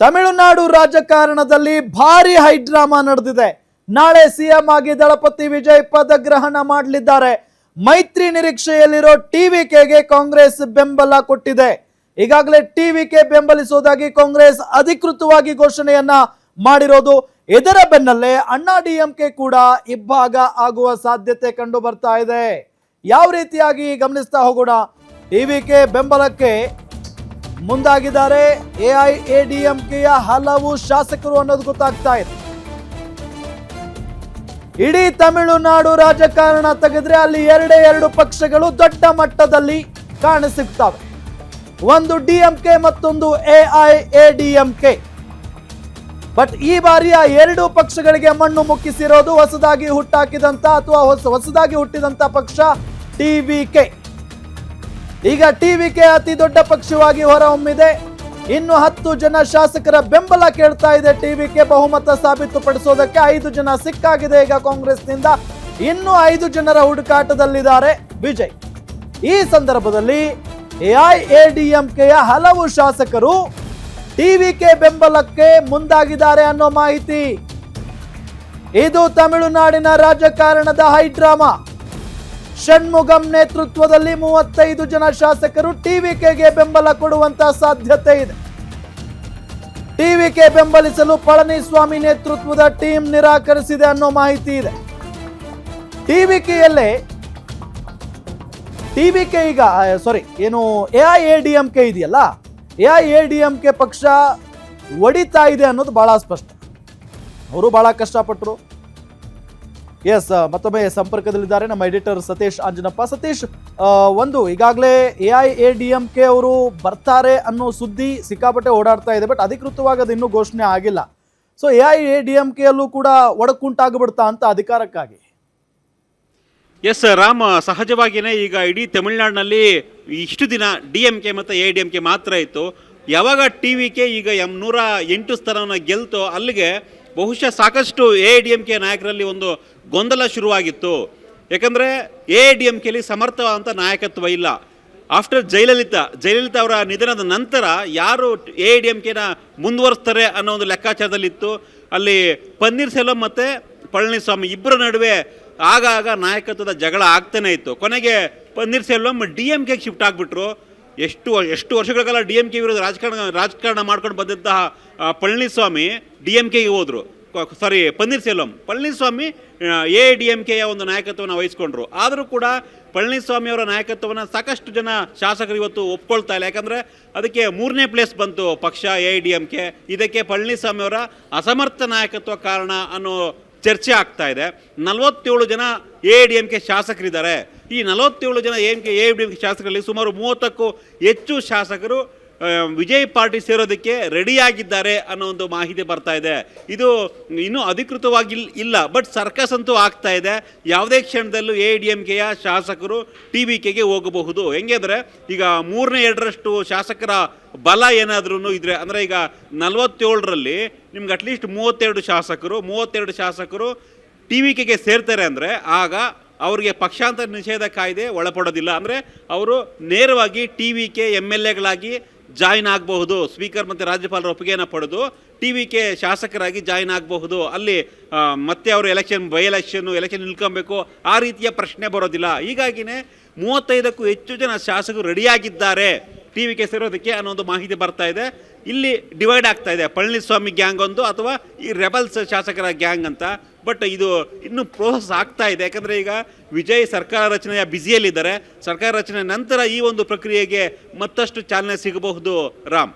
ತಮಿಳುನಾಡು ರಾಜಕಾರಣದಲ್ಲಿ ಭಾರಿ ಹೈಡ್ರಾಮಾ ನಡೆದಿದೆ. ನಾಳೆ ಸಿಎಂ ಆಗಿ ದಳಪತಿ ವಿಜಯ್ ಪದಗ್ರಹಣ ಮಾಡಲಿದ್ದಾರೆ. ಮೈತ್ರಿ ನಿರೀಕ್ಷೆಯಲ್ಲಿರೋ ಟಿವಿಕೆಗೆ ಕಾಂಗ್ರೆಸ್ ಬೆಂಬಲ ಕೊಟ್ಟಿದೆ. ಈಗಾಗಲೇ ಟಿವಿಕೆ ಬೆಂಬಲಿಸುವುದಾಗಿ ಕಾಂಗ್ರೆಸ್ ಅಧಿಕೃತವಾಗಿ ಘೋಷಣೆಯನ್ನ ಮಾಡಿರೋದು. ಇದರ ಬೆನ್ನಲ್ಲೇ ಅಣ್ಣಾ ಡಿಎಂಕೆ ಕೂಡ ಇಬ್ಬಾಗ ಆಗುವ ಸಾಧ್ಯತೆ ಕಂಡು ಬರ್ತಾ ಇದೆ. ಯಾವ ರೀತಿಯಾಗಿ ಗಮನಿಸ್ತಾ ಹೋಗೋಣ. ಟಿವಿಕೆ ಬೆಂಬಲಕ್ಕೆ ಮುಂದಾಗಿದ್ದಾರೆ ಎಐಎಡಿಎಂಕೆಯ ಹಲವು ಶಾಸಕರು ಅನ್ನೋದು ಗೊತ್ತಾಗ್ತಾ ಇದೆ. ಇಡೀ ತಮಿಳುನಾಡು ರಾಜಕಾರಣ ತೆಗೆದ್ರೆ ಅಲ್ಲಿ ಎರಡು ಪಕ್ಷಗಳು ದೊಡ್ಡ ಮಟ್ಟದಲ್ಲಿ ಕಾಣಸಿಗ್ತವೆ. ಒಂದು ಡಿಎಂಕೆ ಮತ್ತೊಂದು ಎಐಎಡಿಎಂಕೆ. ಬಟ್ ಈ ಬಾರಿಯ ಎರಡು ಪಕ್ಷಗಳಿಗೆ ಮಣ್ಣು ಮುಕ್ಕಿಸಿರೋದು ಹೊಸದಾಗಿ ಹುಟ್ಟಾಕಿದಂತ ಅಥವಾ ಹೊಸದಾಗಿ ಹುಟ್ಟಿದಂತ ಪಕ್ಷ ಟಿವಿಕೆ. ಈಗ ಟಿವಿಕೆ ಅತಿ ದೊಡ್ಡ ಪಕ್ಷವಾಗಿ ಹೊರಹೊಮ್ಮಿದೆ. ಇನ್ನು 10 ಜನ ಶಾಸಕರ ಬೆಂಬಲ ಕೇಳ್ತಾ ಇದೆ ಟಿವಿಕೆ ಬಹುಮತ ಸಾಬೀತುಪಡಿಸೋದಕ್ಕೆ. 5 ಜನ ಸಿಕ್ಕಾಗಿದೆ ಈಗ ಕಾಂಗ್ರೆಸ್ನಿಂದ. ಇನ್ನು 5 ಜನರ ಹುಡುಕಾಟದಲ್ಲಿದ್ದಾರೆ ವಿಜಯ್. ಈ ಸಂದರ್ಭದಲ್ಲಿ ಎಐಎಡಿಎಂಕೆಯ ಹಲವು ಶಾಸಕರು ಟಿವಿಕೆ ಬೆಂಬಲಕ್ಕೆ ಮುಂದಾಗಿದ್ದಾರೆ ಅನ್ನೋ ಮಾಹಿತಿ. ಇದು ತಮಿಳುನಾಡಿನ ರಾಜಕಾರಣದ ಹೈಡ್ರಾಮಾ. ಷಣ್ಮುಗಂ ನೇತೃತ್ವದಲ್ಲಿ 35 ಜನ ಶಾಸಕರು ಟಿವಿಕೆಗೆ ಬೆಂಬಲ ಕೊಡುವಂತ ಸಾಧ್ಯತೆ ಇದೆ. ಟಿವಿಕೆ ಬೆಂಬಲಿಸಲು ಪಳನಿಸ್ವಾಮಿ ನೇತೃತ್ವದ ಟೀಮ್ ನಿರಾಕರಿಸಿದೆ ಅನ್ನೋ ಮಾಹಿತಿ ಇದೆ. ಟಿವಿಕೆ ಈಗ ಎಐಎಡಿಎಂಕೆ ಇದೆಯಲ್ಲ, ಎಐಎಡಿಎಂಕೆ ಪಕ್ಷ ಒಡಿತಾ ಇದೆ ಅನ್ನೋದು ಬಹಳ ಸ್ಪಷ್ಟ. ಅವರು ಬಹಳ ಕಷ್ಟಪಟ್ಟರು. ಎಸ್, ಮತ್ತೊಮ್ಮೆ ಸಂಪರ್ಕದಲ್ಲಿದ್ದಾರೆ ನಮ್ಮ ಎಡಿಟರ್ ಸತೀಶ್ ಆಂಜನಪ್ಪ. ಸತೀಶ್, ಈಗಾಗಲೇ ಎಐಎಡಿಎಂಕೆ ಅವರು ಬರ್ತಾರೆ ಅನ್ನೋ ಸುದ್ದಿ ಸಿಕ್ಕಾಪಟ್ಟೆ ಓಡಾಡ್ತಾ ಇದೆ. ಬಟ್ ಅಧಿಕೃತವಾಗಿ ಅದು ಇನ್ನೂ ಘೋಷಣೆ ಆಗಿಲ್ಲ. ಸೊ ಎಐಎಡಿಎಂಕೆ ಅಲ್ಲೂ ಕೂಡ ಒಡಕುಂಟಾಗ್ಬಿಡ್ತಾ ಅಂತ ಅಧಿಕಾರಕ್ಕಾಗಿ? ಎಸ್ ರಾಮ್, ಸಹಜವಾಗಿಯೇ ಈಗ ಇಡೀ ತಮಿಳುನಾಡಿನಲ್ಲಿ ಇಷ್ಟು ದಿನ ಡಿಎಂಕೆ ಮತ್ತು ಎಐಡಿಎಂಕೆ ಮಾತ್ರ ಇತ್ತು. ಯಾವಾಗ ಟಿವಿಕೆ ಈಗ 108 ಸ್ಥಾನವನ್ನು ಗೆಲ್ತೋ ಅಲ್ಲಿಗೆ ಬಹುಶಃ ಸಾಕಷ್ಟು ಎಐಡಿಎಂಕೆ ನಾಯಕರಲ್ಲಿ ಒಂದು ಗೊಂದಲ ಶುರುವಾಗಿತ್ತು. ಯಾಕಂದರೆ ಎಐಡಿಎಂಕೆಯಲ್ಲಿ ಸಮರ್ಥವಾದಂಥ ನಾಯಕತ್ವ ಇಲ್ಲ. ಆಫ್ಟರ್ ಜಯಲಲಿತಾ ಅವರ ನಿಧನದ ನಂತರ ಯಾರು ಎಐಡಿಎಂಕೆನ ಮುಂದುವರಿಸ್ತಾರೆ ಅನ್ನೋ ಒಂದು ಲೆಕ್ಕಾಚಾರದಲ್ಲಿತ್ತು. ಅಲ್ಲಿ ಪನ್ನೀರ್ ಸೆಲ್ವಂ ಮತ್ತು ಪಳನಿಸ್ವಾಮಿ ಇಬ್ಬರ ನಡುವೆ ಆಗಾಗ ನಾಯಕತ್ವದ ಜಗಳ ಆಗ್ತಾನೆ ಇತ್ತು. ಕೊನೆಗೆ ಪನ್ನೀರ್ ಸೆಲ್ವಂ ಡಿಎಂಕೆಗೆ ಶಿಫ್ಟ್ ಆಗಿಬಿಟ್ರು. ಎಷ್ಟು ವರ್ಷಗಳ ಕಾಲ ಡಿಎಂಕೆ ವಿರುದ್ಧ ರಾಜಕಾರಣ ಮಾಡ್ಕೊಂಡು ಬಂದಂತಹ ಪಳನಿಸ್ವಾಮಿ ಡಿಎಂಕೆಗೆ ಹೋದರು. ಪನ್ನೀರ್ ಸೆಲ್ವಂ ಪಳನಿಸ್ವಾಮಿ ಎಐಡಿಎಂಕೆಯ ಒಂದು ನಾಯಕತ್ವವನ್ನು ವಹಿಸ್ಕೊಂಡ್ರು. ಆದರೂ ಕೂಡ ಪಳನಿಸ್ವಾಮಿ ಅವರ ನಾಯಕತ್ವವನ್ನು ಸಾಕಷ್ಟು ಜನ ಶಾಸಕರು ಇವತ್ತು ಒಪ್ಕೊಳ್ತಾ ಇಲ್ಲ. ಯಾಕಂದರೆ ಅದಕ್ಕೆ 3ನೇ ಪ್ಲೇಸ್ ಬಂತು ಪಕ್ಷ ಎಐಡಿಎಂಕೆ. ಇದಕ್ಕೆ ಪಳನಿಸ್ವಾಮಿ ಅವರ ಅಸಮರ್ಥ ನಾಯಕತ್ವ ಕಾರಣ ಅನ್ನೋ ಚರ್ಚೆ ಆಗ್ತಾ ಇದೆ. 47 ಜನ ಎಐಡಿಎಂಕೆ ಶಾಸಕರಿದ್ದಾರೆ. ಈ 47 ಜನ ಎಐಡಿಎಂಕೆ ಶಾಸಕರಲ್ಲಿ ಸುಮಾರು 30ಕ್ಕೂ ಹೆಚ್ಚು ಶಾಸಕರು ವಿಜಯ್ ಪಾರ್ಟಿ ಸೇರೋದಕ್ಕೆ ರೆಡಿಯಾಗಿದ್ದಾರೆ ಅನ್ನೋ ಒಂದು ಮಾಹಿತಿ ಬರ್ತಾ ಇದೆ. ಇದು ಇನ್ನೂ ಅಧಿಕೃತವಾಗಿ ಇಲ್ಲ, ಬಟ್ ಸರ್ಕಸ್ ಅಂತೂ ಆಗ್ತಾ ಇದೆ. ಯಾವುದೇ ಕ್ಷಣದಲ್ಲೂ ಎಐಡಿಎಂಕೆಯ ಶಾಸಕರು ಟಿವಿಕೆಗೆ ಹೋಗಬಹುದು. ಹೆಂಗೆ ಅಂದರೆ ಈಗ 3/2 ಶಾಸಕರ ಬಲ ಏನಾದ್ರೂ ಇದ್ರೆ, ಅಂದರೆ ಈಗ 47ರಲ್ಲಿ ನಿಮ್ಗೆ ಅಟ್ಲೀಸ್ಟ್ 32 ಶಾಸಕರು ಟಿವಿಕೆಗೆ ಸೇರ್ತಾರೆ ಅಂದರೆ ಆಗ ಅವರಿಗೆ ಪಕ್ಷಾಂತರ ನಿಷೇಧ ಕಾಯ್ದೆ ಒಳಪಡೋದಿಲ್ಲ. ಅಂದರೆ ಅವರು ನೇರವಾಗಿ ಟಿವಿಕೆ MLAಗಳಾಗಿ ಜಾಯಿನ್ ಆಗಬಹುದು. ಸ್ಪೀಕರ್ ಮತ್ತು ರಾಜ್ಯಪಾಲರ ಒಪ್ಪಿಗೆಯನ್ನು ಪಡೆದು ಟಿವಿಕೆ ಶಾಸಕರಾಗಿ ಜಾಯಿನ್ ಆಗಬಹುದು. ಅಲ್ಲಿ ಮತ್ತೆ ಅವರು ಬೈ ಎಲೆಕ್ಷನ್ ನಿಲ್ಕೊಬೇಕು, ಆ ರೀತಿಯ ಪ್ರಶ್ನೆ ಬರೋದಿಲ್ಲ. ಹೀಗಾಗಿನೇ 35ಕ್ಕೂ ಹೆಚ್ಚು ಜನ ಶಾಸಕರು ರೆಡಿಯಾಗಿದ್ದಾರೆ ಟಿವಿಕೆ ಸೇರೋದಕ್ಕೆ ಅನ್ನೋ ಒಂದು ಮಾಹಿತಿ ಬರ್ತಾ ಇದೆ. ಇಲ್ಲಿ ಡಿವೈಡ್ ಆಗ್ತಾ ಇದೆ, ಪಳನಿಸ್ವಾಮಿ ಗ್ಯಾಂಗ್ ಒಂದು ಅಥವಾ ಈ ರೆಬಲ್ಸ್ ಶಾಸಕರ ಗ್ಯಾಂಗ್ ಅಂತ. ಬಟ್ ಇದು ಇನ್ನೂ ಪ್ರೋಸೆಸ್ ಆಗ್ತಾ ಇದೆ. ಯಾಕಂದರೆ ಈಗ ವಿಜಯ್ ಸರ್ಕಾರ ರಚನೆಯ ಬ್ಯುಸಿಯಲ್ಲಿದ್ದಾರೆ. ಸರ್ಕಾರ ರಚನೆ ನಂತರ ಈ ಒಂದು ಪ್ರಕ್ರಿಯೆಗೆ ಮತ್ತಷ್ಟು ಚಾಲನೆ ಸಿಗಬಹುದು ರಾಮ್.